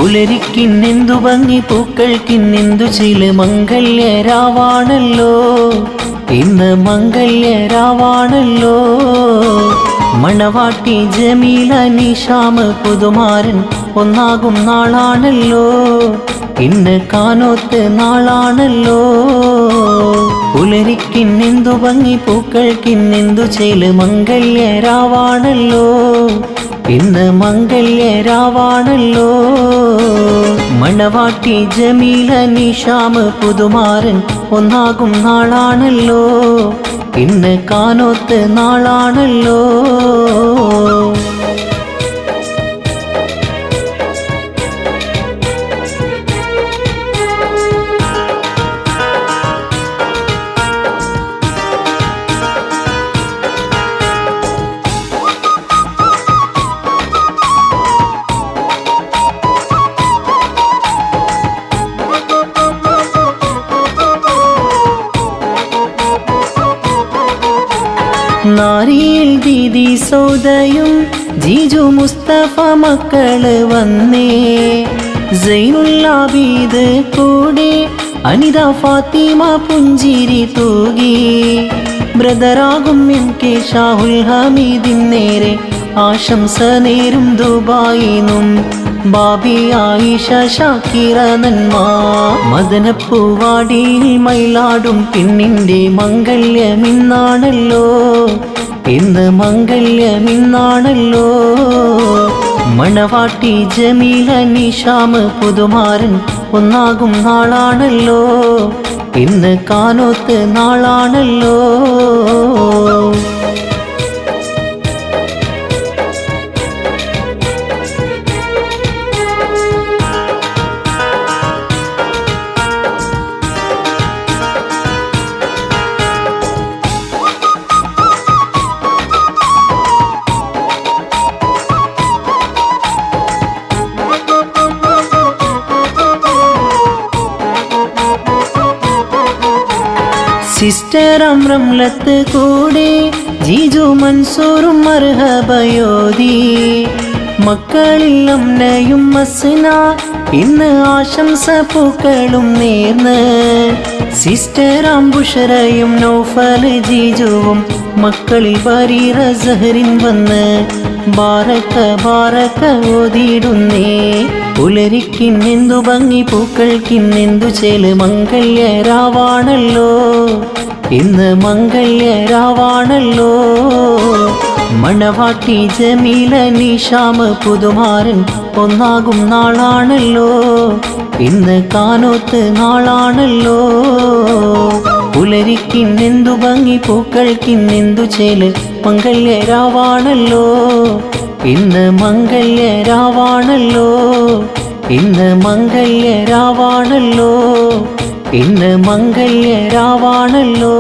പുലരിക്കിന്നെന്തു ഭംഗി പൂക്കൾക്കിന്നെന്തു ചില മംഗല്യരാവാണല്ലോ ഇന്ന് മംഗല്യരാവാണല്ലോ മണവാട്ടി ജമീല നിശാമ പുതുമാരൻ ഒന്നാകും നാളാണല്ലോ ഇന്ന് കാനോത്ത് നാളാണല്ലോ പുലരിക്കിന്നെന്തു ഭംഗി പൂക്കൾക്കിന്നെന്തു ചില മംഗല്യരാവാണല്ലോ ഇന്ന് മംഗല്യരാവാണല്ലോ മണവാട്ടി ജമീല നിശാമ പുതുമാരൻ ഒന്നാകും നാളാണല്ലോ ഇന്ന് കാനോത്ത് നാളാണല്ലോ നാരിയിൽ ദീദി സൗദയും ജീജു മുസ്തഫ മക്കള് വന്നേ സൈനുല്ലാബീദ് കൂടെ അനിത ഫാത്തിമ പുഞ്ചിരി തൂകി ബ്രദറാകും എം കെ ഷാഹുൽ ഹമീദിൻ നേരെ ആശംസ നേരും ദുബായിന്നും ബാബി ആയിഷ ഷാക്കിറ നന്മ മദനപ്പൂവാടിയിൽ മയിലാടും പിന്നിൻ്റെ മംഗല്യമിന്നാണല്ലോ ഇന്ന് മംഗല്യമിന്നാണല്ലോ മണവാട്ടി ജമീല നിശാമ പുതുമാരൻ ഒന്നാകും നാളാണല്ലോ ഇന്ന് കാനോത്ത് നാളാണല്ലോ സിസ്റ്റർ അമ്രംലത്ത് കൂടെ ജീജു മൻസൂറും മർഹബയോദി മക്കളിൽ അമ്നയും മസ്ന ഇന്ന് ആശംസ പൂക്കളും നേർന്ന് സിസ്റ്റർ അംബുഷറയും നൗഫൽ ജീജുവും മക്കളിൽ ബരീറ സഹറിൻ വന്ന് ബാരക്ക ബാരക്ക ഓതിയിടുന്നേ പുലരിക്കിന്നെന്തു ഭംഗി പൂക്കൾക്കിന്നെന്തു ചേല് മംഗല്യരാവാണല്ലോ ഇന്ന് മംഗല്യരാവാണല്ലോ മണവാട്ടി ജമീല നിശാമ പുതുമാരൻ ഒന്നാകും നാളാണല്ലോ ഇന്ന് കാനോത്ത് നാളാണല്ലോ പുലരിക്കിന്നെന്തു ഭംഗി പൂക്കൾക്കിന്നെന്തു ചേല് മംഗല്യരാവാണല്ലോ ഇന്ന് മംഗല്യരാവാണല്ലോ ഇന്ന് മംഗല്യരാവാണല്ലോ ഇന്ന് മംഗല്യരാവാണല്ലോ